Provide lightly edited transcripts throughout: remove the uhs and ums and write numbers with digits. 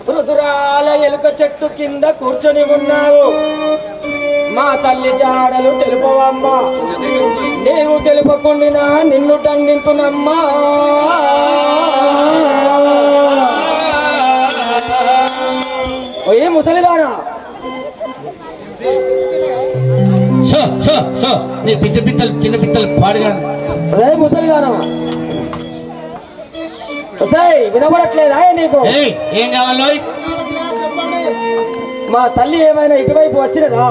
రుదురాల ఎలుక చెట్టు కింద కూర్చొని ఉన్నావు. మా తల్లి జాడలు తెలుపవమ్మా, నీవు తెలుపకుండా నిన్ను టండించునమ్మా. ఏ ముసలిదానా చిన్న పిత్తలు పాడుగా ముసలిదానా వినబడట్లేదా నీకు? ఏం కావాలో మా తల్లి ఏమైనా ఇటువైపు వచ్చినదా?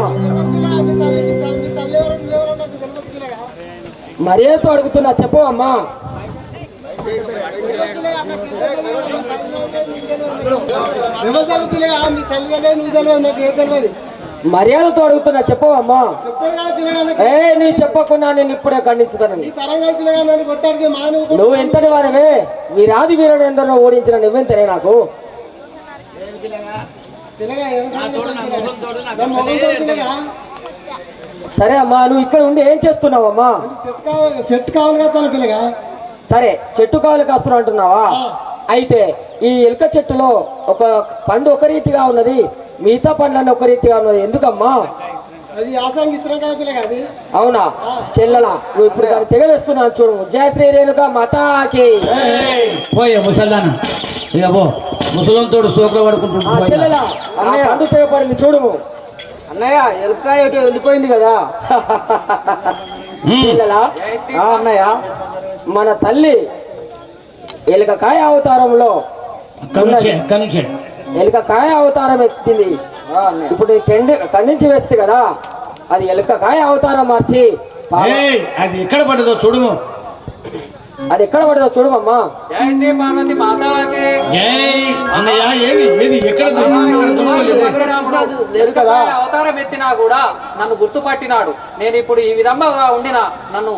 మరేతో అడుగుతున్నా చెప్పు అమ్మా. మర్యాదతో అడుగుతున్నా చెప్పు అమ్మా. నీ చెప్పకుండా నేను ఇప్పుడే ఖండించుతాను. నువ్వు ఎంతటి వారివే? వీరాది వీరుడు ఎందరో ఓడించిన నువ్వెంతనే నాకు? సరే అమ్మా, నువ్వు ఇక్కడ ఉండి ఏం చేస్తున్నావు అమ్మా? చెట్టు కావాలి కదా పిల్లగా. సరే, చెట్టు కావాలి కాస్తున్నావు అంటున్నావా? అయితే ఈ ఎలుక చెట్టులో ఒక పండు ఒక రీతిగా ఉన్నది, మిగతా పండ్లన్నీ ఒక రీతిగా ఉన్నది. ఎందుకమ్మా? అది యాసంగిత్రంగా పిల్లగా. అది అవునా చెల్లెలా? నువ్వు ఇప్పుడు దాన్ని తెగవేస్తున్నాను చూడు. జయ శ్రీ రేణుక మాతాకి. పోయే ముసల్దానా ముసలంతోడు సోకలు పడుకుంటున్నా. చెల్లెలా పండు తెగపడింది చూడు. అన్నయ్య ఎలుక ఎటు వెళ్ళిపోయింది కదా. చెల్లెలా అన్నయ్య, మన తల్లి ఎలుకకాయ అవతారంలో ఎలుకకాయ అవతారం ఎత్తింది. ఇప్పుడు ఖండించి వేస్తే కదా, అది ఎలుకకాయ అవతారం మార్చి అది ఎక్కడ పడదో చూడము. అది ఎక్కడ పడదో చూడమమ్మా. అవతారం ఎత్తినా కూడా నన్ను గుర్తుపట్టినాడు. నేను ఇప్పుడు ఈ విధంగా ఉండిన నన్ను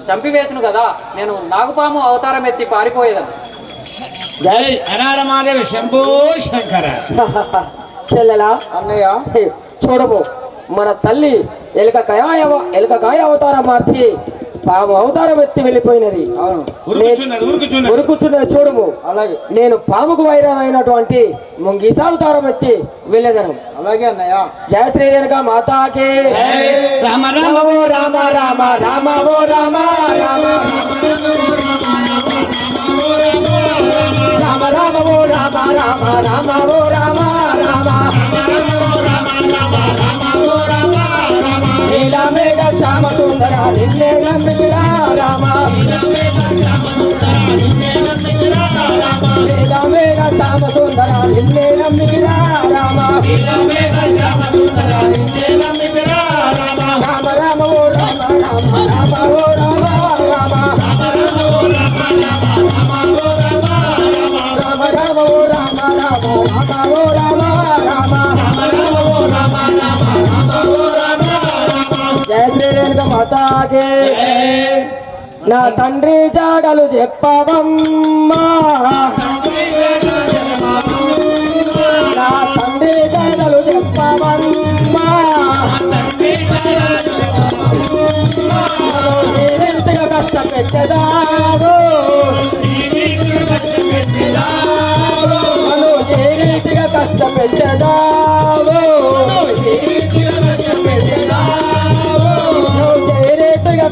చంపివేసును కదా, నేను నాగుపాము అవతారం ఎత్తి పారిపోయేదాన్ని. జై అనారమాదేవి శంభో శంకర. చెల్లెలా అన్నయ్య చూడము, మన తల్లి ఎలుకకాయ అవతారం మార్చి పాము అవతారం ఎత్తి వెళ్ళిపోయినది. ఉరుకుచున్నది చూడము. అలాగే నేను పాముకు వైరమైనటువంటి ముంగీసావతారం ఎత్తి వెళ్ళేదను. అలాగే అన్నయ్య. జయ శ్రీ రేణుక మాతాకి. రామ రామ ఓ రామ రామ రామ ఓ రామ రామ రామ రామ ఓ రామ రామ రామ ఓ రామ రామ నీల మేఘ శ్యామ సుందర నిన్నే నమ్మిరా రామ. నీల మేఘ శ్యామ సుందర నిన్నే నమ్మిరా రామ. రామ రామ ఓ రామ రామ రామ ఓ రామ రామ రామ రామ ఓ రామ రామ రామ ఓ రామ జయ శ్రీ రేణుక మాతాకి. నా తండ్రి జాడలు చెప్పవమ్మా, నా తండ్రి జాడలు చెప్పవమ్మా. నీరింతగా కష్టపెట్టదావు, ఏ రీతిగా కష్టపెట్టదావు,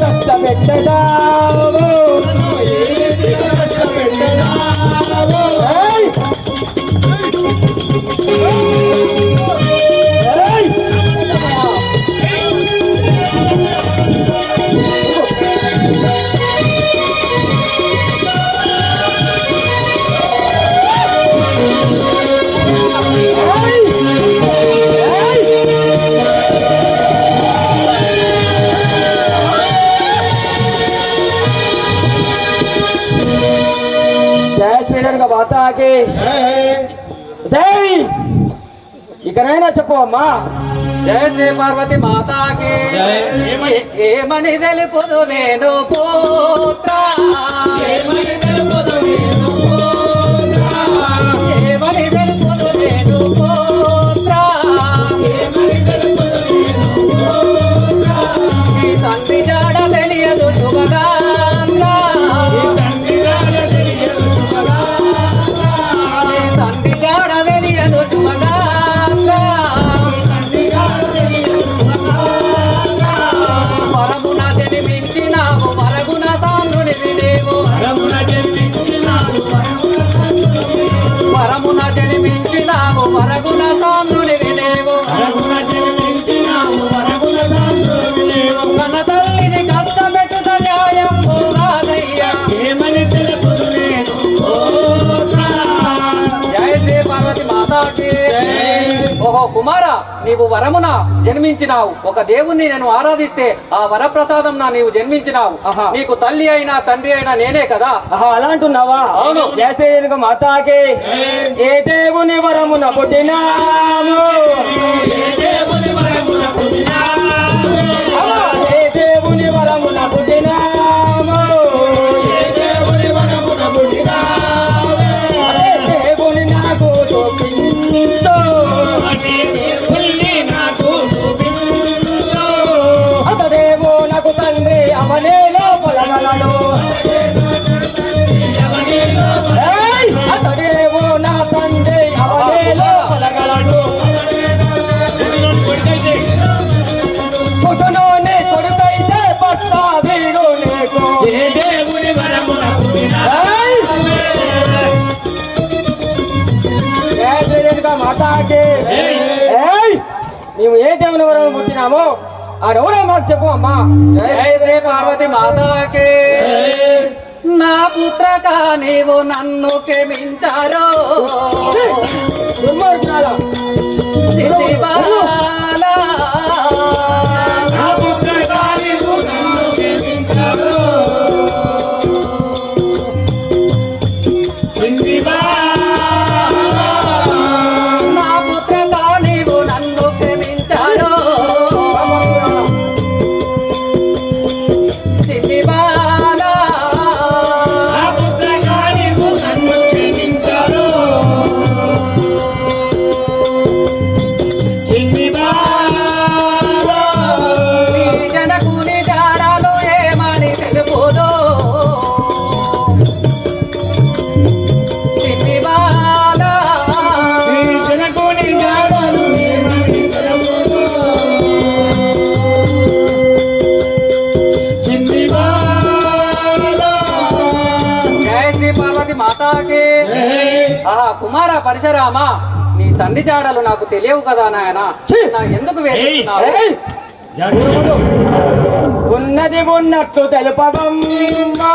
కష్టపెట్టదావు. మాతాకి. ఇకనైనా చెప్పు అమ్మా. జయ శ్రీ పార్వతి మాతాకి. ఏమని తెలుపుదు నేను పుత్ర, ఏమని తెలుపుదు నేను పుత్ర, నీ తండ్రి జాడ తెలియదు శుభగాంధ్ర, నీవు వరమున జన్మించినావు. ఒక దేవుణ్ణి నేను ఆరాధిస్తే ఆ వరప్రసాదం నా నీవు జన్మించినావు. ఆహా. నీకు తల్లి అయినా తండ్రి అయినా నేనే కదా. అలా అంటున్నావా? అవును. జయశ్రీ మాతాకి ఏ దేవుని వరమున పుట్టినాము, ఏ దేవుని వరమున పుట్టినాము, దేవుని నాకు చూపించు, అతడేమో నాకు తండ్రి అవనే లోపలగలడు, అతడేమో నా తండ్రి అవనే లోపలగలడు, పుట్టులోనే కొడుకైతే పట్ట వీడు నీకు, మాతాకి నీవు ఏ దేవుని వరం పుట్టినామో ఆడెవరో మాకు చెప్పు అమ్మా. జయ శ్రీ పార్వతి మాతాకి నా పుత్రక నీవు నన్ను క్షమించారో దుర్మార్గులారా. సిద్ధి బాలా. నా పుత్రక నీవు నన్ను క్షమించారో సిద్ధి బాలా. నీ జనకుని జాడలు ఏమని తెలుపుదో సిద్ధి బాలా. జయ శ్రీ పార్వతి మాతాకి ఆహా కుమార పరశురామ, నీ తండ్రి జాడలు నాకు తెలియవు కదా నాయన, ఎందుకు వేస్తున్నావు? ఏయ్! ఉన్నది ఉన్నట్టు తెలుపవమ్మా,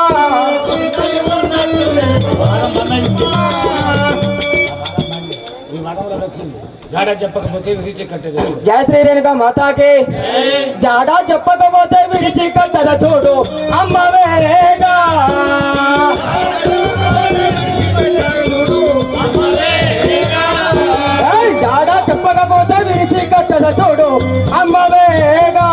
జాడ చెప్పకపోతే విరిచి కట్టేది. జయశ్రీ రేణుక మాతాకి జాడా చెప్పకపోతే విడిచి కట్టద చూడు అమ్మ వేరేగా, ఏయ్! జాడా చెప్పకపోతే విడిచి కట్టద చూడు అమ్మ వేగా,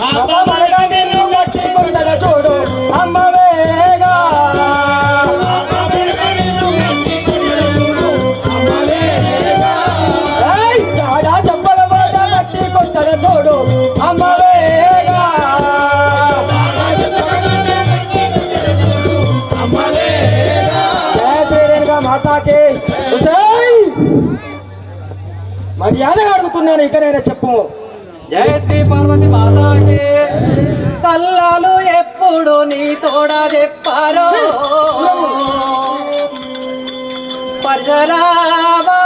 అమ్మమరగా నిన్ను గట్టి కొట్టద చూడు అమ్మ వేగా, ఏయ్! జాడా చెప్పకపోతే గట్టి కొట్టద చూడు అమ్మ వేగా, జయశ్రీ రేణుక మాతాకి ఉసేయ్! మర్యాదగా అడుగుతున్నాను, ఇకనైనా చెప్పు. జయ శ్రీ పార్వతి మాతాకి కల్లాలు ఎప్పుడు నీ తోడ చెప్పారో పరశురామా.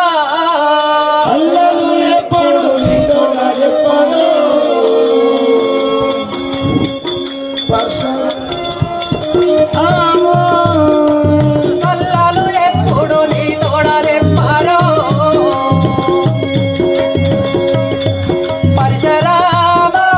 కల్లాలు ఎప్పుడు నీ తోడ చెప్పారో పరశురామా.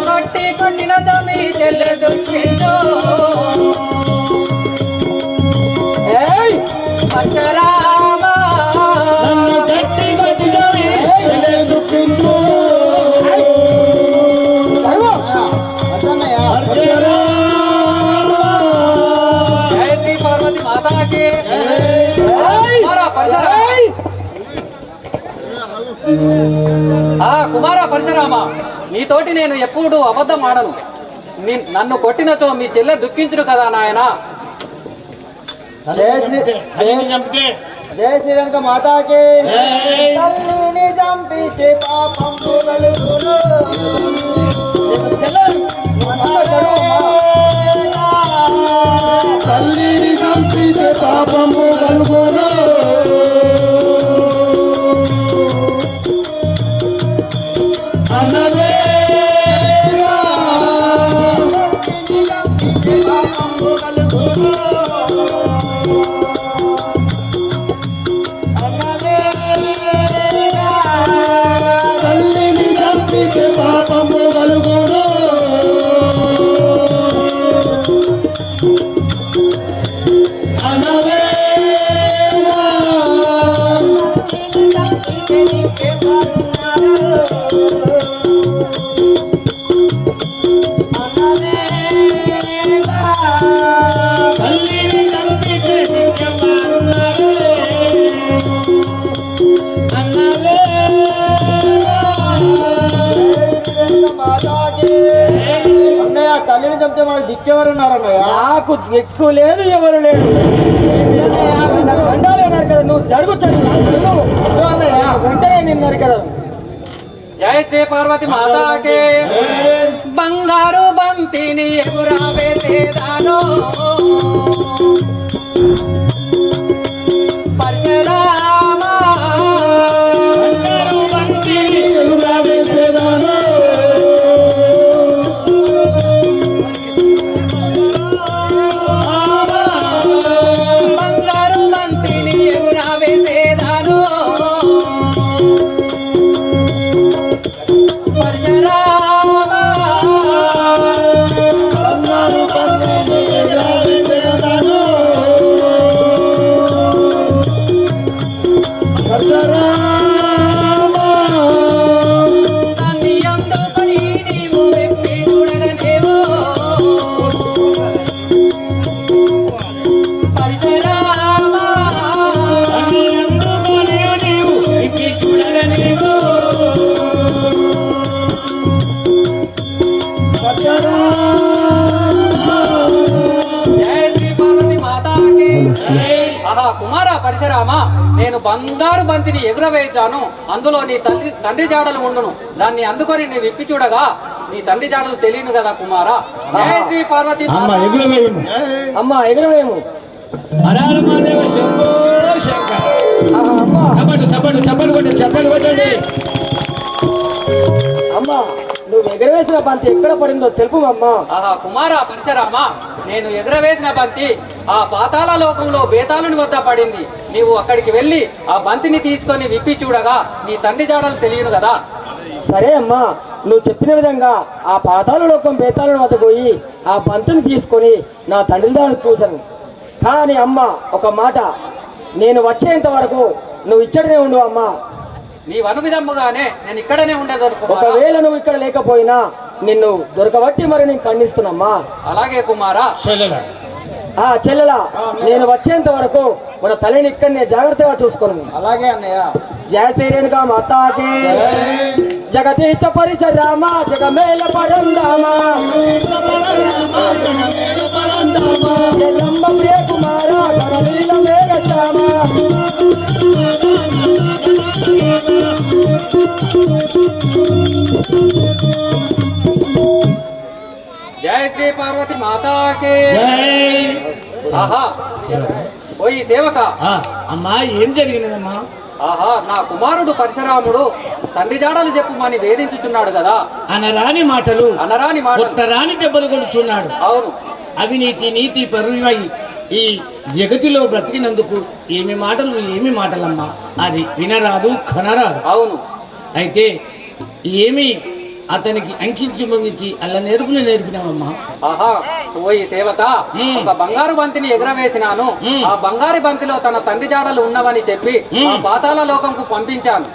కొట్టి కొట్టిన తమ్మి చెల్లె దుఃఖించు ఏయ్! పరశురామా. సర్వ! జయ శ్రీ పార్వతి మాతాకి ఏయ్! కుమార పరశురామ. ఏయ్! కుమార పరశురామ, నీతోటి నేను ఎప్పుడు అబద్ధం ఆడను. నన్ను కొట్టినచో మీ చెల్లె దుఃఖించును కదా నాయన. చంపితే జయ శ్రీలంక మాతాకి తల్లిని చంపితే పాపం కలుగును. తల్లిని చంపితే పాపము కలుగును. మాతాకి. అన్నయ్య తల్లిని చంపితే మనకు దిక్కెవరు ఉన్నారు అన్నయ్య? నాకు దిక్కు లేదు, ఎవరు లేదు. దండాలు ఉన్నారు కదా, నువ్వు జరుగు అన్నయ్య వెంటనే నిన్నారు కదా. జయ శ్రీ పార్వతి మాతాకే. బంగారు బంతిని ఎగురావేసేదాను పరశురామ. బంగారు బంతిని ఎగురావేసేదాను కుమార పరశురామ, నేను బంగారు బంతిని ఎగురవేచాను, అందులో నీ తండ్రి జాడలు ఉండును. దాన్ని అందుకొని నేను విప్పి చూడగా నీ తండ్రి జాడలు తెలియను కదా కుమార. జయ శ్రీ పార్వతి. అమ్మ ఎగురవేము. అమ్మా నువ్వు ఎగరవేసిన బంతి ఎక్కడ పడిందో తెలుపు అమ్మా. ఆహా కుమార పరశురామ, నేను ఎగరవేసిన బంతి ఆ పాతాళ లోకంలో బేతాళుని వద్ద పడింది. నీవు అక్కడికి వెళ్ళి ఆ బంతిని తీసుకొని విప్పి చూడగా నీ తండ్రి జాడలు తెలియను కదా. సరే అమ్మా, నువ్వు చెప్పిన విధంగా ఆ పాతాళ లోకం బేతాళుని వద్ద పోయి ఆ బంతిని తీసుకొని నా తండ్రి జాడలు చూశాను. కానీ అమ్మ ఒక మాట, నేను వచ్చేంత వరకు నువ్వు ఇచ్చటనే ఉండు అమ్మా. నీ అనువిధముగానే నేను ఇక్కడనే ఉండేదొరకు. ఒకవేళ నువ్వు ఇక్కడ లేకపోయినా నిన్ను దొరకబట్టి మరి నేను ఖండిస్తున్నామ్మా. అలాగే కుమారా. చెల్లెలా, నేను వచ్చేంత వరకు మన తల్లిని ఇక్కడనే జాగ్రత్తగా చూసుకోను. అలాగే అన్నయ్య. జయ శ్రీరేణుగా మాతాకి. జగదీశ పరిసరామ జగమేల పరందామ జగంబ ప్రియ కుమార కరలీల మేఘశ్యామ. జయ శ్రీ పార్వతి మాతాకి. ఆహా ఓయి సేవక. అమ్మా ఏం జరిగినదమ్మా? ఆహా నా కుమారుడు పరశురాముడు తండ్రి జాడలు చెప్పుమని వేధించుచున్నాడు కదా. అనరాని మాటలు కొట్టరాని దెబ్బలు కొడుచున్నాడు. అవును. అవినీతి నీతి పరువై ఈ జగతిలో బ్రతికినందుకు ఏమి మాటలమ్మా, అది వినరాదు కనరాదు. అవును. అయితే ఏమి అతనికి అంకించి మంగించి అలా నేర్పినామమ్మా. ఆహా ఓయి సేవక, ఒక బంగారు బంతిని ఎగరవేసినాను. ఆ బంగారు బంతిలో తన తండ్రి జాడలు ఉన్నవని చెప్పి ఆ పాతాళ లోకంకు పంపించాను.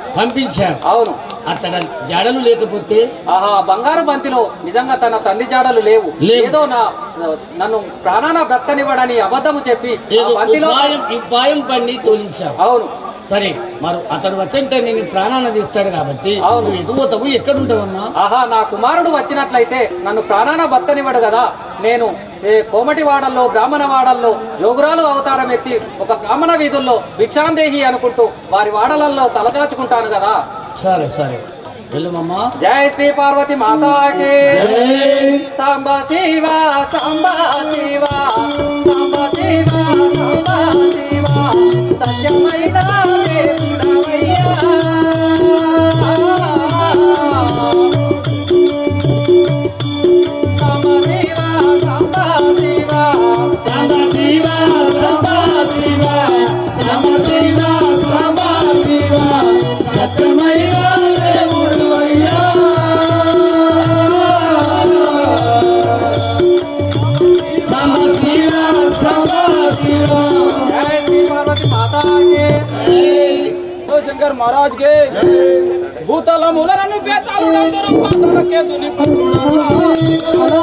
అవును. అతడ జాడలు లేకపోతే ఆహా బంగారు బంతిలో నిజంగా తన తండ్రి జాడలు లేవు. ఏదో నన్ను ప్రాణాన బ్రతకనివ్వడని అబద్ధము చెప్పి ఉపాయం పండి తోలించావు. అవును. సరే, మరి అతడు వచ్చంటే నేను ప్రాణాన్ని తీస్తాడు కాబట్టి నువ్వు ఎటు పోతావు, ఎక్కడుంటావమ్మా? ఆహా నా కుమారుడు వచ్చినట్లయితే నన్ను ప్రాణాన బతకనివ్వడు కదా. నేను కోమటి వాడల్లో బ్రాహ్మణ వాడల్లో జోగురాలు అవతారం ఎత్తి ఒక బ్రాహ్మణ వీధుల్లో భిక్షాందేహి అనుకుంటూ వారి వాడలల్లో తలదాచుకుంటాను కదా. సరే సరే వెళ్ళమమ్మా. జయ శ్రీ పార్వతి మాతాకి. సాంబ శివ సాంబ శివ సాంబ శివ సాంబ శివ సత్యమైన దేవుడవయ్యా. సాంబ శివ సాంబ శివ సాంబ శివ సాంబ శివ సాంబ శివ సాంబ శివ సత్యమైన దేవుడవయ్యా. సాంబ శివ సాంబ శివ. జయ శ్రీ పార్వతి మాతాకి. శంకర్ మహారాజ్ కే. భూతల మూలను బేతాళుడందరూ పాతాళ కేతుని పట్టుడా.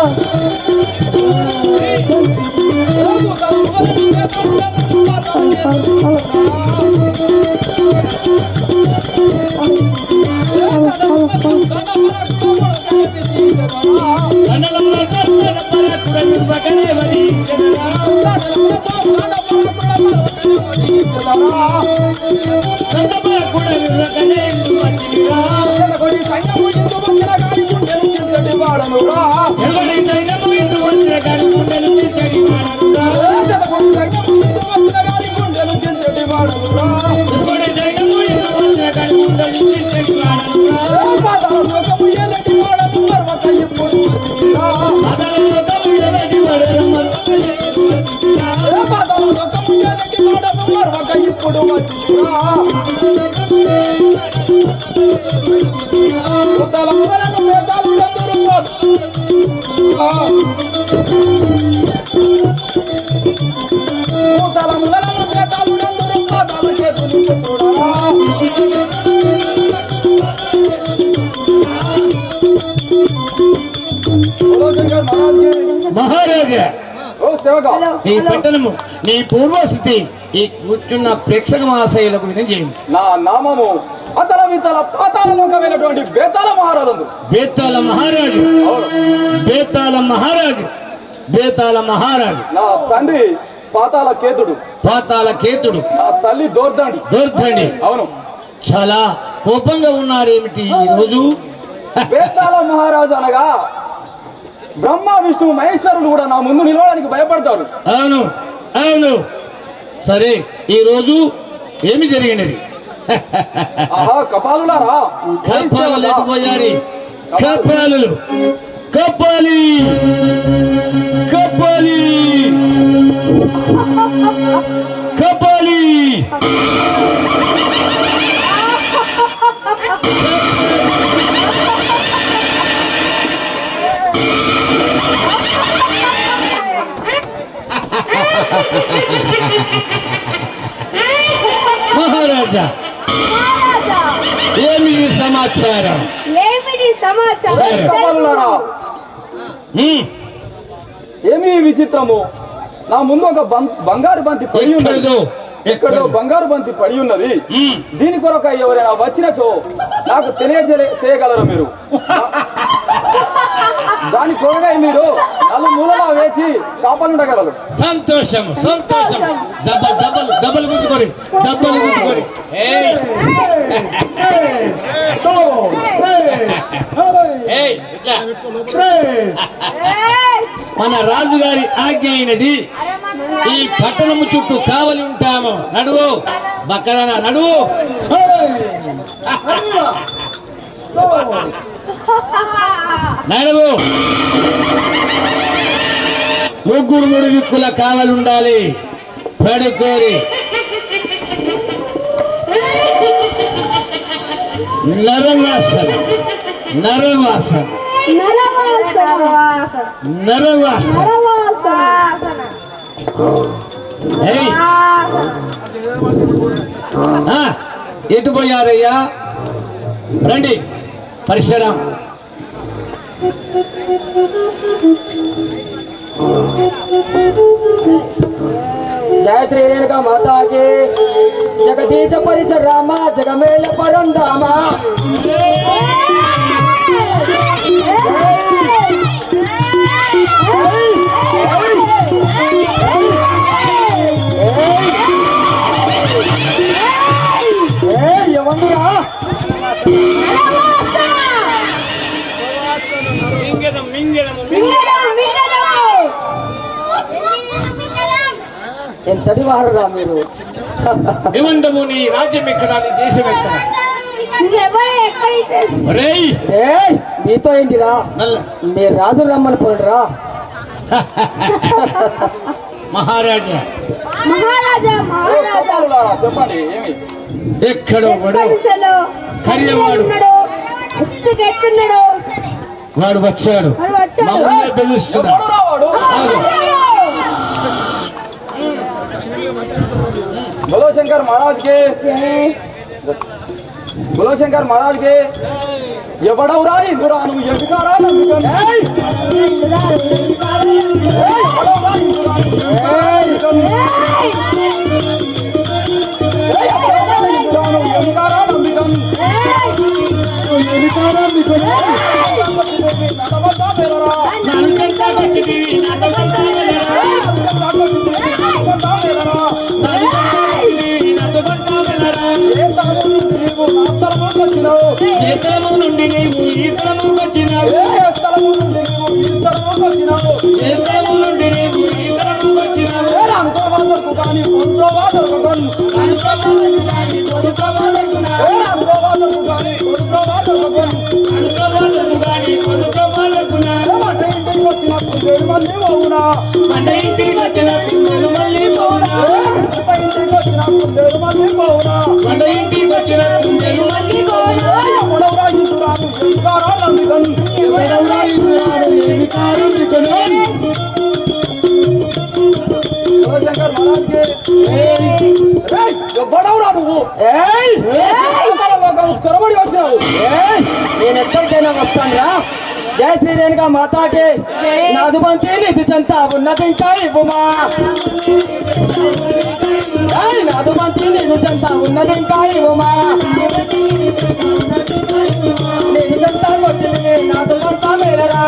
మహారాజా ఈ పట్టణము నీ పూర్వస్థితి ఈ కూర్చున్న ప్రేక్షక మహాశయులకు వినిచేయండి. నా నామము అతల వితల పాతాళలోకమైనటువంటి బేతాళ మహారాజు. బేతాళ మహారాజు, బేతాళ మహారాజు, బేతాళ మహారాజు. నా తండ్రి పాతాళ కేతుడు, పాతాళ కేతుడు. నా తల్లి దోర్దండి. దోర్దండి. అవును. చాలా కోపంగా ఉన్నారేమిటి ఈ రోజు? బేతాళ మహారాజు అనగా బ్రహ్మ విష్ణు మహేశ్వరులు కూడా నా ముందు నిలవడానికి భయపడతారు. అవును, అవును. సరే, ఈ రోజు ఏమి జరిగినది? ఆహా, కపాలులారా, కపాలు లేకపోయారు. కపాలు, కపాలి, కపాలి, కపాలి. మహారాజా, ఏమి సమాచారం? కపాలులారా, ఏమి విచిత్రము? నా ముందు ఒక బంగారు బంతి పడి ఉన్నది. ఎక్కడో బంగారు బంతి పడి ఉన్నది. దీని కొరకు ఎవరైనా వచ్చినచో నాకు తెలియజేయగలరు మీరు. దాని కొరకై మీరు నలుమూలలా వేచి కాపాడుండగలరు. సంతోషం, సంతోషం. డబ్బలు గుంచుకొని, డబ్బలు గుంచుకొని. మన రాజుగారి ఆజ్ఞ అయినది ఈ పట్టణము చుట్టూ కావలి ఉంటాము. నడువు బక్కరన, నడువు. నడువు. ముగ్గురు మూడు దిక్కుల కావలి ఉండాలి. పడుకోరి. నరవాసన, నరవాసన, నరవాసన. ఎటు పోయారయ్యా? రండి, పరిసరం. जय श्री रेणुका माता के जगदीश परिसर रामा जगमेल परंदामा ఎంతటి వారురా మీరు? ఏమంటాము? నీ రాజ్యం ఎక్కడ, నీ దేశం ఎక్కడ? మీతో ఏంటిరా? మీరు రాజు రమ్మని పోండిరా. మహారాజా, చెప్పండి. ఏమి ఎక్కడో కర్యవాడు వాడు వచ్చాడు. మమ్మల్ని బెదిరిస్తున్నాడు. बोलो शंकर महाराज के, बोलो शंकर महाराज के. ఎవడవురా ఇందురాను ఎదుగారా మళ్ళీ పోవునా మన ఇంటికి వచ్చిన కుందేలు మళ్ళీ పోవునా ఇంటికి వచ్చిన కుందేలు మళ్ళీ పోవునా మన ఇంటికి వచ్చిన కుందేలు మళ్ళీ పోవునా ఎవడెవరా ఇందురాను ఎంకారాలు అందుకని ఎవరెవరా ఇస్తున్నారు ఏమి కారణికను శంకర్ మహారాజ్కి ఎవడవరా నువ్వు చొరబడి వచ్చావు నేను ఎక్కడికైనా వస్తానురా జయ శ్రీ రేణుకా మాతాకి నాదు మంచి నిధి చెంత ఉన్నది ఇంకా ఇవ్వమా నాదు మంచి నిధి చెంత ఉన్నది ఇంకా ఇవ్వమా నిధి చెంత వచ్చింది నాదు కొంత మేలరా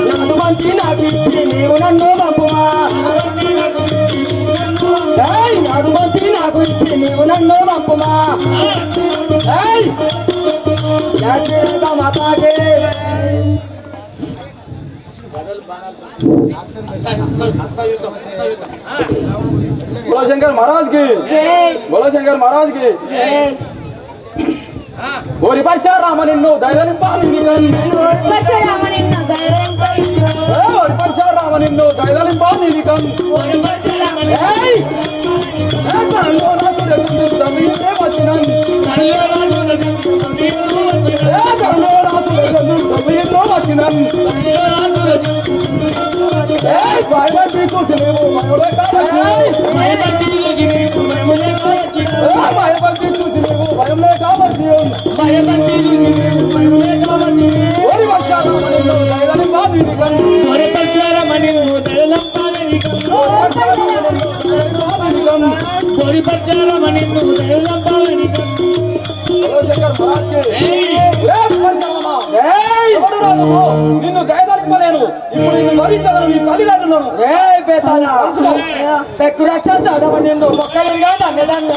నాదు మంచి నాకు ఇచ్చి నీవు నన్ను పంపుమా నాదు మంచి నాకు ఇచ్చి నీవు నన్ను పంపుమా జయ శ్రీ రేణుకా మాతాకి बोलो शंकर महाराज की बोलो शंकर महाराज की ఓరి పరశురామ నిన్ను దైవం పాలిందిగన్ ఓరి పరశురామ నిన్ను దైవం పాలిందిగన్ ఏయ్ కల్లో నాకు దెబ్బలు తమిళే వచ్చినన్ కల్లో నాకు దెబ్బలు వచ్చినన్ ఏయ్ భయపడి కూర్చునేవు భయమే కావచ్చు భయపడి కూర్చునేవు భయమే కావచ్చు ఓరి పరశురామ నిన్ను దైవం పాలిందిగన్ ఒరే పరశురామ నిన్ను దైవం పాలిందిగన్ ఒరే పరశురామ నిన్ను దైవం పాలిందిగన్ बोलो शंकर महाराज के నిన్ను జయదలిపలేను ఇప్పుడు నిన్ను వరించగలను నీ తల్లిదండ్రులను పెక్కు రాక్షస నిన్ను మొక్కలుగా దండదాన్ని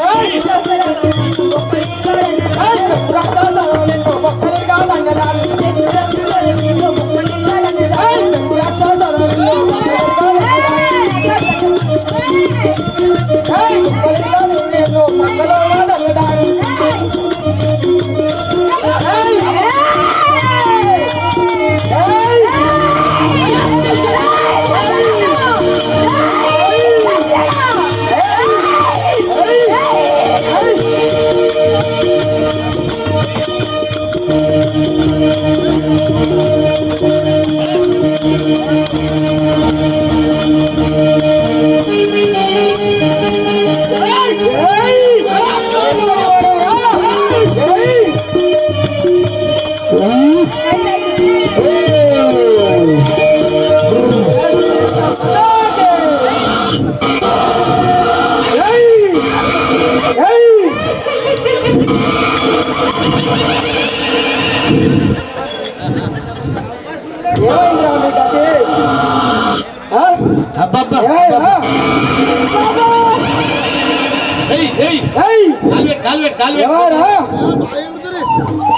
పెక్కు రాక్షస నిన్ను మొక్కలుగా దండదాన్ని పెక్కు రాక్షస నిన్ను మొక్కలుగా దండదాన్ని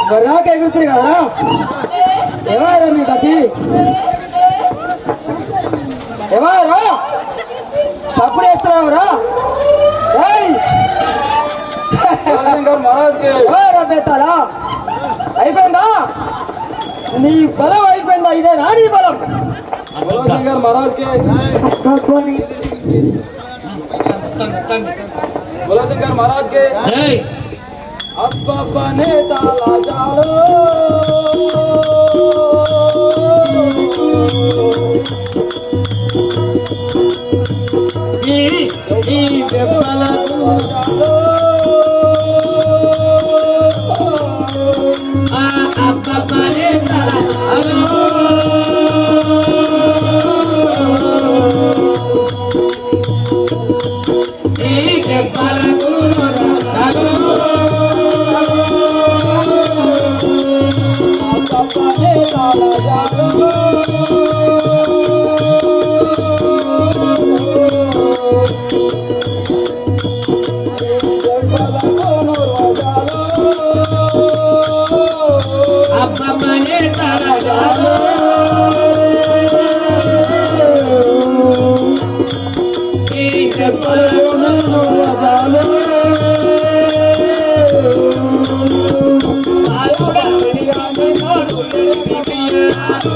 బర్రాక ఎగురుతుంది కదరా ఎవరా మీ గతి ఎవరా తప్పుడు వేస్తున్నావురా బేతాలా అయిపోయిందా నీ బలం అయిపోయిందా ఇదేనా నీ బలం శంకర్ మహారాజ్ కే बोलो शंकर महाराज के अब बने चाला जाड़ो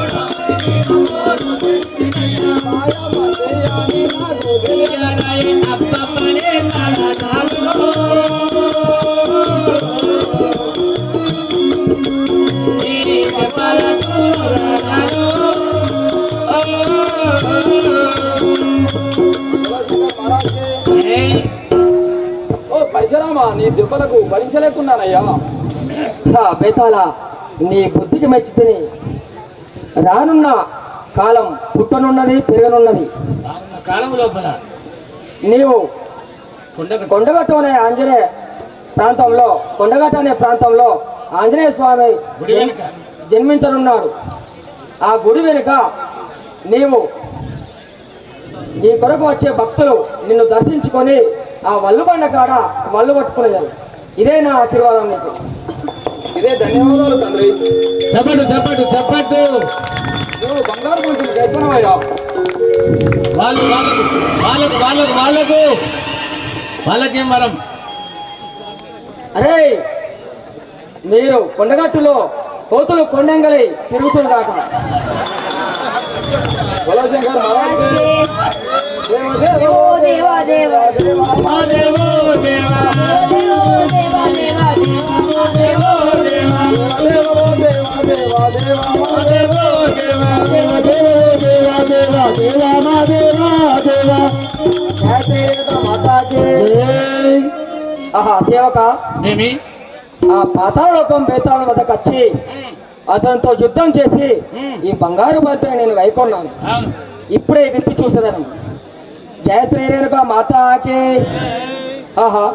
Thank you. అబ్బబ్బనే తలనాలో ఈ పలకులలో ఓ పరశురామా, నీ దెబ్బలకు భరించలేకున్నానయ్యా. బేతాళ, నీ బుద్ధికి మెచ్చితిని. రానున్న కాలం పుట్టనున్నది, పెరగనున్నది. కాలం లోపల నీవు కొండగట్టు అనే ఆంజనేయ ప్రాంతంలో ఆంజనేయ స్వామి గుడి వెనుక జన్మించనున్నాడు. ఆ గుడి వెనుక నీవు నీ కొరకు వచ్చే భక్తులు నిన్ను దర్శించుకొని ఆ వల్లు బండ కాడ వల్లు పట్టుకునేదారు. ఇదే నా ఆశీర్వాదం నీకు. ఇదే ధన్యవాదాలు తండ్రి. చప్పట్లు చప్పట్లు చప్పట్లు. నువ్వు బంగారు గురించి గైపోనవయ్యా. వాళ్ళకేం వరం? అరే, మీరు కొండగట్టులో కోతులు కొండెంగలి తిరుగుతుంది కాక. బలశంకర్ ఆహా సేవక, ఏమి ఆ పాతాళలోకం బేతాళం వద్దకు వచ్చి అతనితో యుద్ధం చేసి ఈ బంగారు బంతిని నేను గైకొన్నాను. అవును. ఇప్పుడే విప్పి చూసేదాను. జయ శ్రీరేణుక మాతాకి. ఆహా,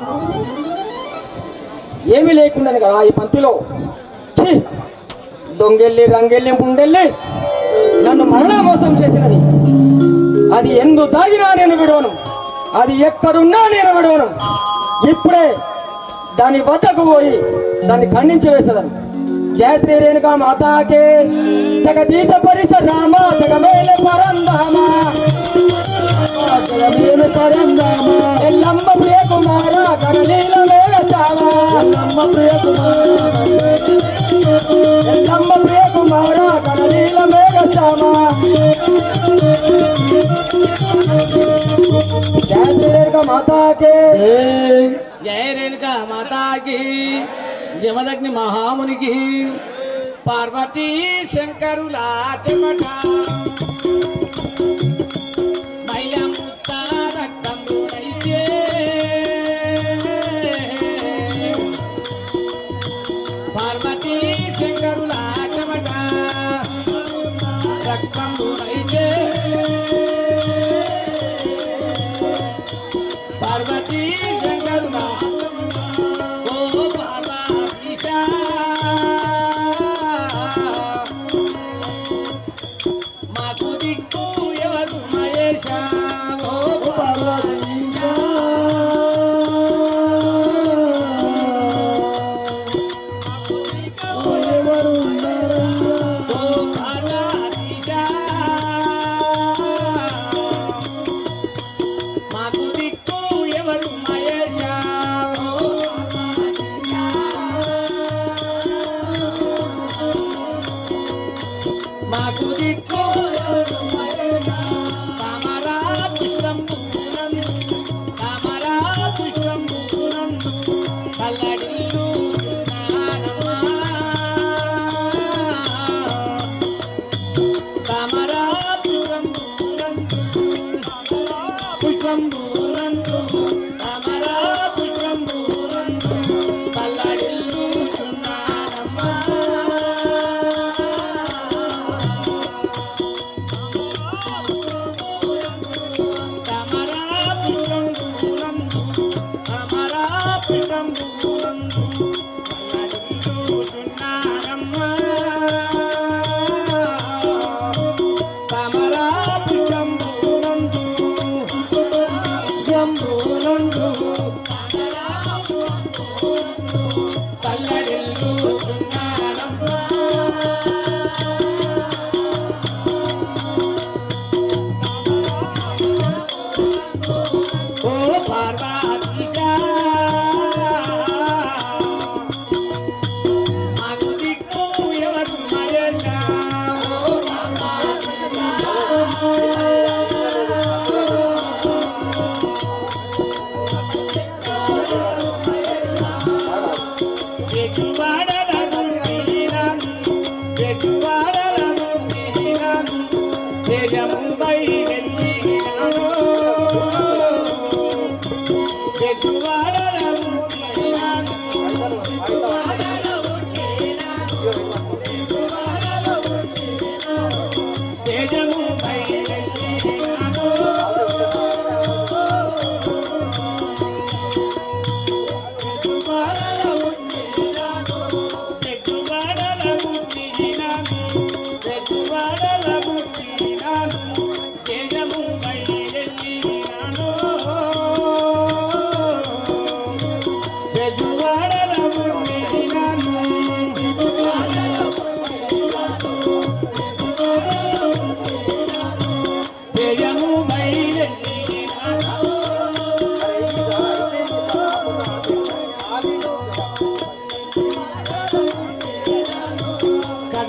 ఏమీ లేకుండాను కదా ఈ పంతిలో. ఛీ, దొంగెళ్ళి రంగెళ్ళి ముండెళ్ళి నన్ను మరలా మోసం చేసినది. అది ఎందు దాగినా నేను విడవను, అది ఎక్కడున్నా నేను విడవను. ఇప్పుడే దాని వద్దకు పోయి దాన్ని ఖండించి వేసేదాను. జయ శ్రీ రేణుక మాతాకే. జగదీశ పరిస రామ జగమేల పరంధామ జగమేల పరంధామ ఎల్లమ్మ ప్రియ కుమార కరలీల మేళ చామ ఎల్లమ్మ ప్రియ కుమార కరలీల మేఘ చామ. జయ శ్రీ రేణుక మాతాకే. జయ రేణుక మాతాకి. జమదగ్ని మహామునికి పార్వతీ శంకరుల చెమట మైలముత్త రక్తమునైతే పార్వతీ శంకరుల చెమట రక్తమునైతే పార్వతీ శంకరుల మాకు దిక్కు ఎవరు మహేశ ఓ పార్వతీశ. ఎవరు ఓ పార్వతీశ. మాకు దిక్కు ఎవరు మహేశ ఓ పార్వతీశ. మాకు దిక్కు తామరా పుష్పంబునందు తామరా పుష్పంబునందు కల్లడిల్లు తామరా పుష్పంబునందు తామరా పుష్పంబునందు కల్లడిల్లు చున్నానమ్మా.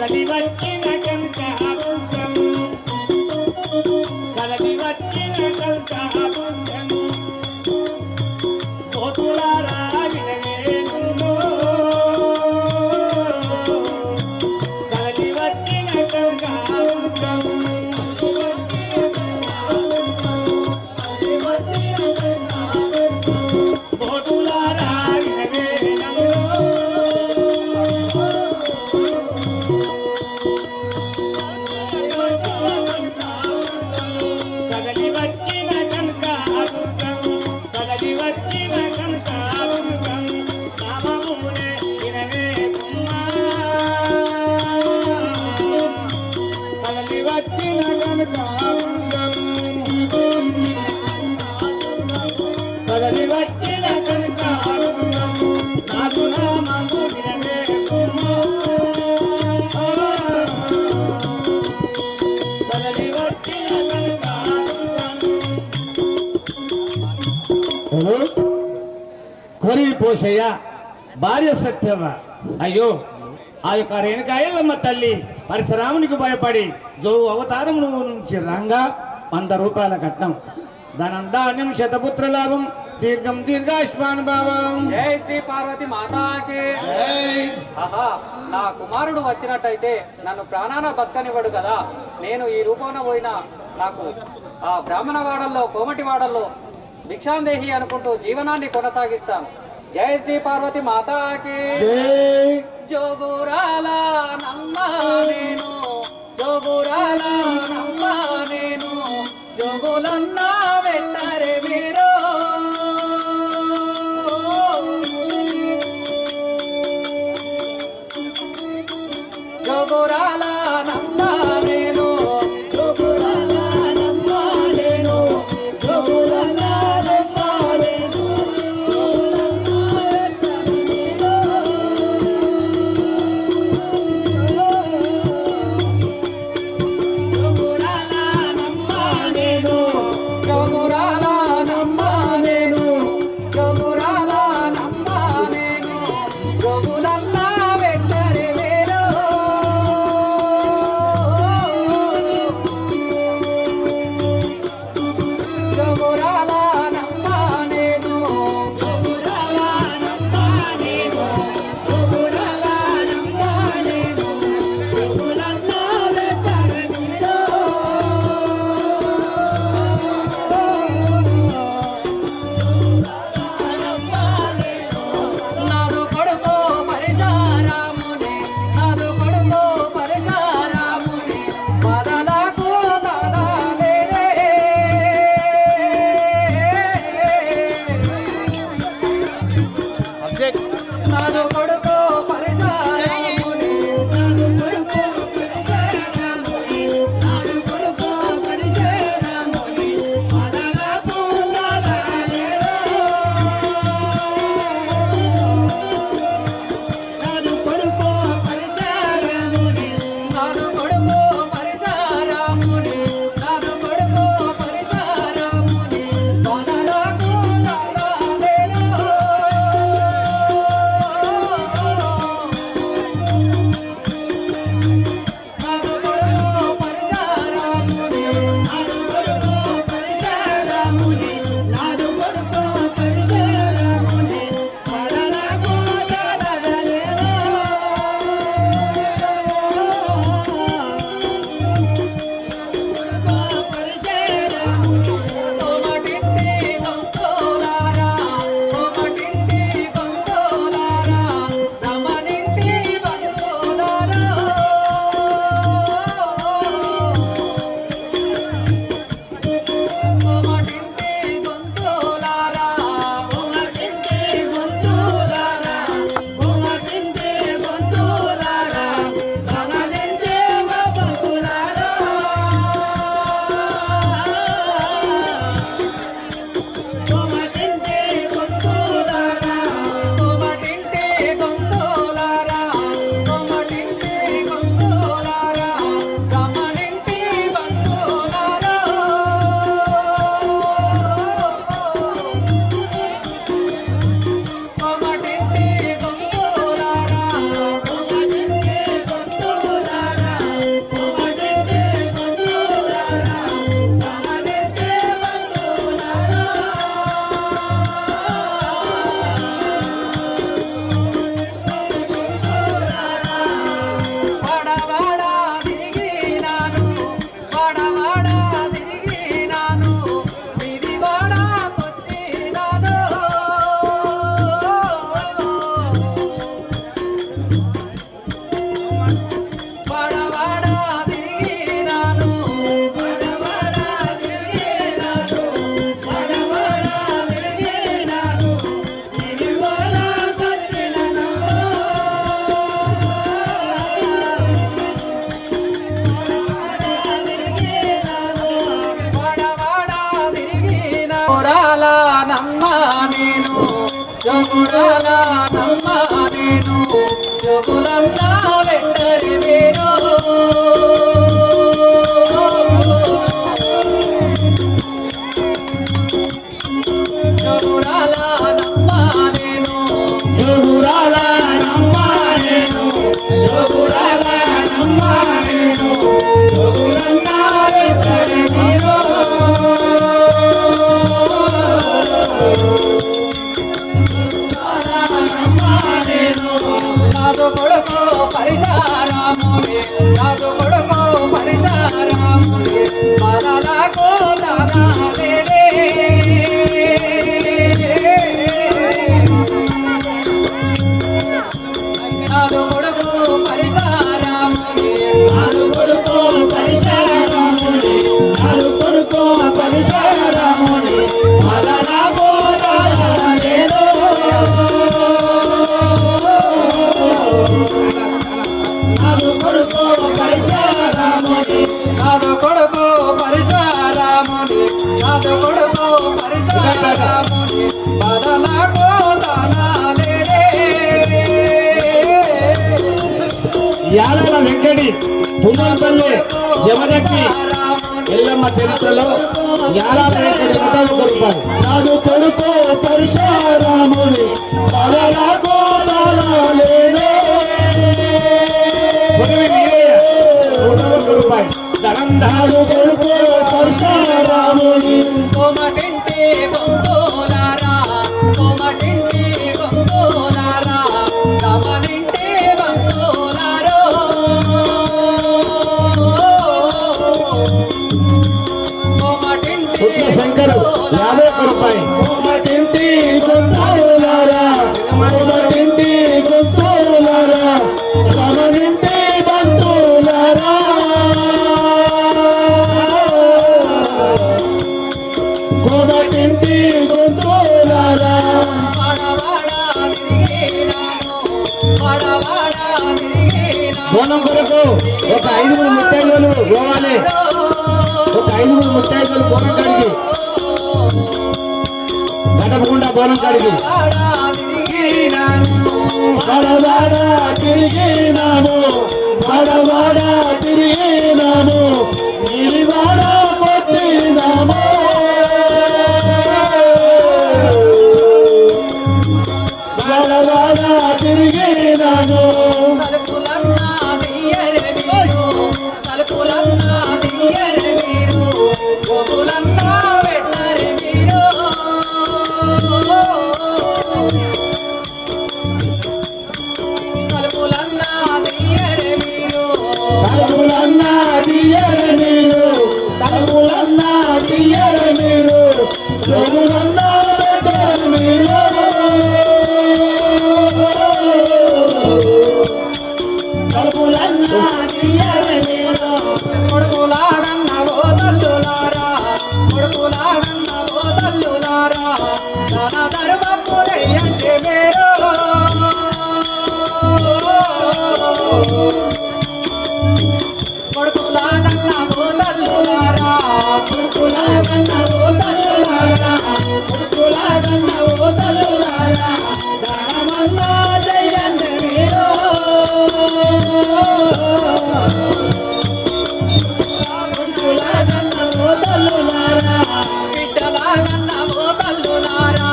కదలి వచ్చిన కనకాబుద్ధం కదలి వచ్చిన కనకాబుద్ధం కోతులారా వినవేనులో కదలి వచ్చిన కనకాబుద్ధం కోతులారా వినవేనులో కదలి వచ్చిన కనకాబుద్ధం కదలి వచ్చిన కనకాబుద్ధం నామమునే వినవే కుమ్మా కదలి వచ్చిన కనకాబుద్ధం కదలి వచ్చిన కనకాబుద్ధం నాదు నామము వినవే కుమ్మా కదలి వచ్చిన కొరి పోసయ్య భార్య సత్యవ అయ్యో ఆ యొక్క రేణుకాయలమ్మ తల్లి పరశురామునికి భయపడి జో అవతారమును నుంచి రంగా 100 రూపాయల కట్నం ధనంధాన్యం శతపుత్ర లాభం దీర్ఘం దీర్ఘాయుష్మాన్ భావం. జై శ్రీ పార్వతి మాతాకి. ఆహా, నా కుమారుడు వచ్చినట్టయితే నన్ను ప్రాణాన బతకనివ్వడు కదా. నేను ఈ రూపంలో పోయినా నాకు ఆ బ్రాహ్మణ వాడల్లో కోమటి వాడల్లో భిక్షాందేహి అనుకుంటూ జీవనాన్ని కొనసాగిస్తాను. జై శ్రీ పార్వతి మాతాకి. జోగురాల నమ్మ నేను జోగురాల నమ్మ నేను జోగులన్నా వెంటరే మీరు జోగురాల నమ్మ నేను జోగురాల నమ్మ నేను జోగులన్నా వెంటరేను జోగురాల నమ్మ నేను జోగులన్నా వెంటరి మీరు జోగురాల నమ్మ నేను జోగురాల నమ్మ నేను జోగురాల నమ్మ నేను జోగులన్నా వెంటరి మీరు నాదు కొడుకు పరిశారాముని నాదు కొడుకు పరిశారాముని మరలకు దానాలేదే నాదు కొడుకు పరిశారాముని నాలు కొడుకో పరిశారాముని నాలు కొడుకో పరిశారాముని మదన గోదాలేదో నాలు కొడుకో పరిశారాముని నాదు కొడుకు పరిశారాముని నాదు కొడుకు పరిశారాముని మరలకు దానాలేదే యాలల వెంకటి తుమ్మలపల్లి జమదక్కి ఎల్లమ్మ చరిత్రలో యాలాల వెంకటి 1 రూపాయలు నాదు కొడుకో పరిశారాముని మదన గోదాలేదో రూపాయలు ధనందాలు కొడుకో పరిశారాముని కోమటింటి గొంతులారా కోమటింటి గొంతులారా రమనింటి బంతులారో కోమటింటి శంకరు 51 రూపాయలు కోమటింటి గొంతులారా కోమటింటి గొంతులారా రమనింటి బంతులారా కోమటింటి గొంతులారా బోనం కొరకు ఒక 5 ముత్తైదులు పోవాలి ఒక 5 ముత్తైదులు బోనం కాడికి గడపకుండా బోనం కాడికి బడవాడ తిరిగినాము బడవాడ తిరిగినాము నీలివాడ వచ్చినాము బడవాడ తిరిగినాము తలుపులన్నా తీయరే మీరు తలుపులన్నా తీయరే మీరు గోగులన్నా వెట్టరే మీరు తలుపులన్నా తీయరే మీరు తలుపులన్నా తీయరు మీరు తలుపులన్నా తీయరు మీరు జోగులన్నా పెట్టరు మీరు తలుపులన్నా తీయరు మీరు కొడుకులాగన్న ఓ తల్లులారా కొడుకులాగన్న ఓ తల్లులారా తన ధర్మపు దయ్యంటే మీరు కొడుకులాగన్న ఓ తల్లులారా కొడుకులాగన్న ఓ తల్లులారా కొడుకులాగన్న ఓ తల్లులారా దానమన్నా జయండి మీరు కొడుకులాగన్న ఓ తల్లులారా బిడ్డలాగన్న ఓ తల్లులారా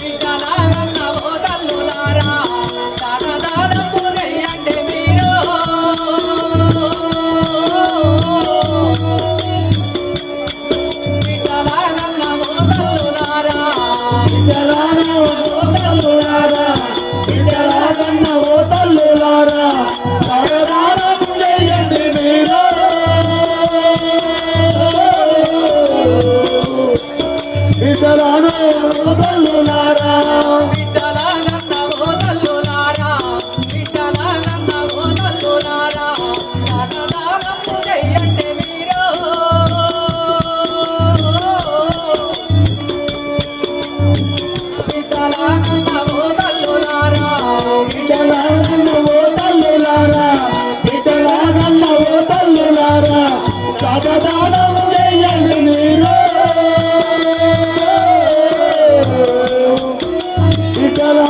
బిడ్డలాగన్న ఓ తల్లులారా దానదానపు దయ్యంటే మీరు బిడ్డలాగన్న ఓ తల్లులారా బిడ్డలాగన్న ఓ తల్లులారా బిడ్డలాగన్న ఓ తల్లులారా సరదానము చేయండి మీరు బిడ్డలాగన్న ఓ తల్లులారా బిడ్డలాగన్న ఓ తల్లులారా బిడ్డలాగన్న ఓ తల్లులారా దానదానపు దయ్యంటే మీరు బిడ్డలాగన్న ఓ తల్లులారా బిడ్డలాగన్న ఓ తల్లులారా బిడ్డలాగన్న ఓ తల్లులారా సరదానము చేయండి మీరు బిడ్డలాగన్న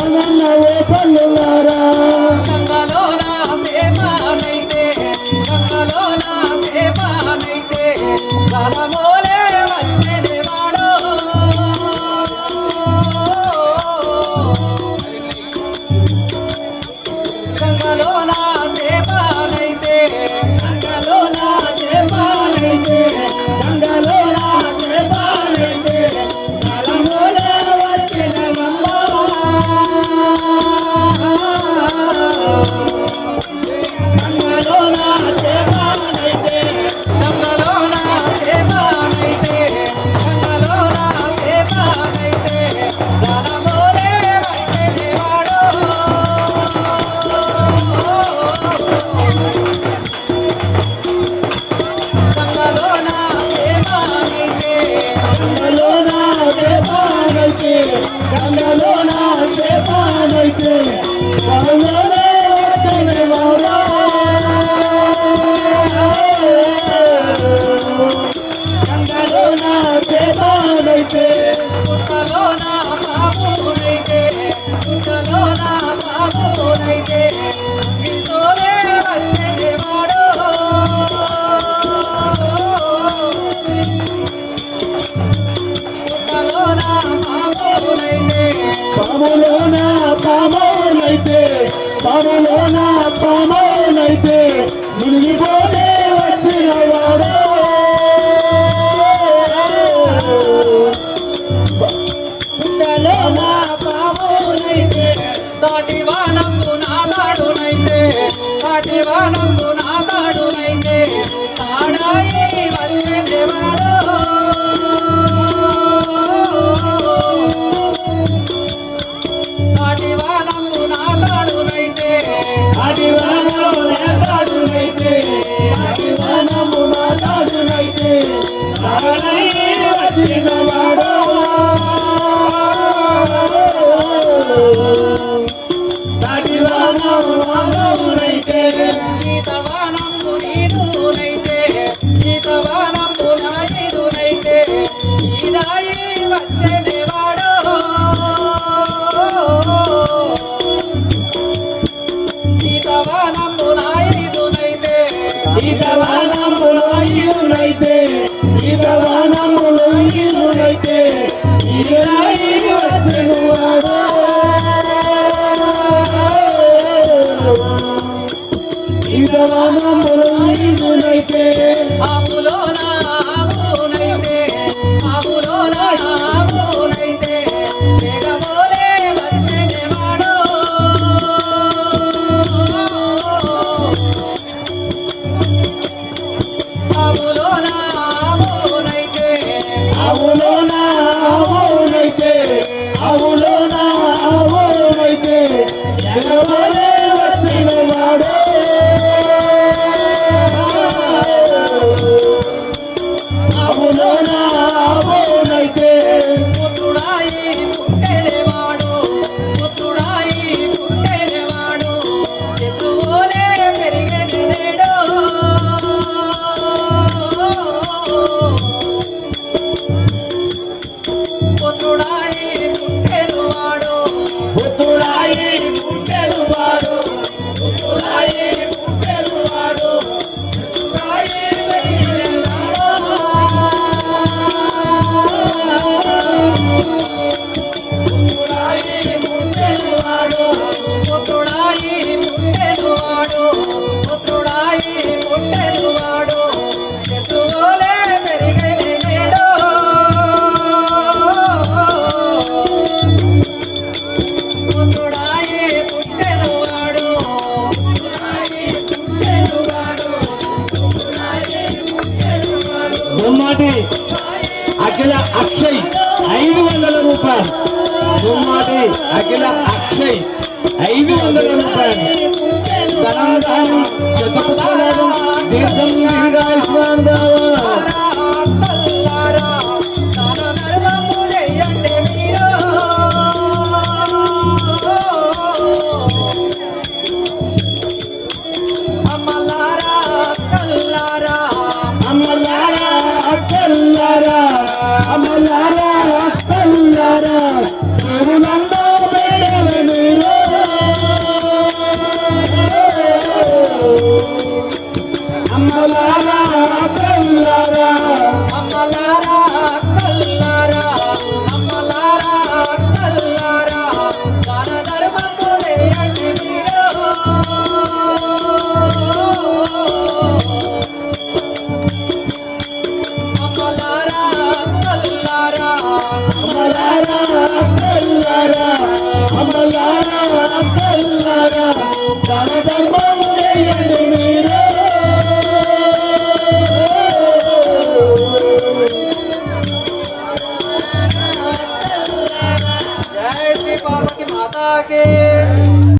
ఆవునైతే ఆవులోన ఆవునైతే ఆవులోన ఆవునైతే వేగమోలే వచ్చేవాడు ఆవులోన ఆవునైతే ఆవులోన ఆవునైతే ఆవులోన ఆవునైతే ఎగవలే వచ్చినవాడు ఆవులోన ఆవునైతే పుత్రుడాయి పుట్టెనేవాడు పుత్రుడాయి పుట్టెనేవాడు శత్రువులే పెరిగేనేడు పుత్రుడాయి పుట్టెనువాడు పుత్రుడాయి పుట్టెనువాడు పుత్రుడాయి పుట్టెనువాడు పుత్రుడాయి పుట్టెనువాడు పుత్రుడాయి పుట్టెనువాడు పుత్రుడాయి పుట్టెనువాడు శత్రువులే పెరిగేనేడు పుత్రుడాయి పుట్టెనువాడు గుమ్మాటి అఖిల అక్షయ్ 500 రూపాయలు గుమ్మాటి అఖిల అక్షయ్ 500 రూపాయలు ధనాదానం శతపుత్రలాభం దీర్ఘం దీర్ఘాయుష్మాన్ బావ అక్కల్లారా దాన ధర్మము చెయ్యండి మీరు అమ్మలారా అక్కల్లారా అమ్మలారా అక్కల్లారా అమ్మలారా అక్కల్లారా దేవునందో బిడ్డలు మీరు అమ్మలారా అక్కల్లారా అమ్మలారా అక్కల్లారా అమ్మలారా అక్కల్లారా దాన ధర్మము చెయ్యండి మీరు అమ్మలారా అక్కల్లారా అమ్మలారా అక్కల్లారా అమ్మలారా అక్కల్లారా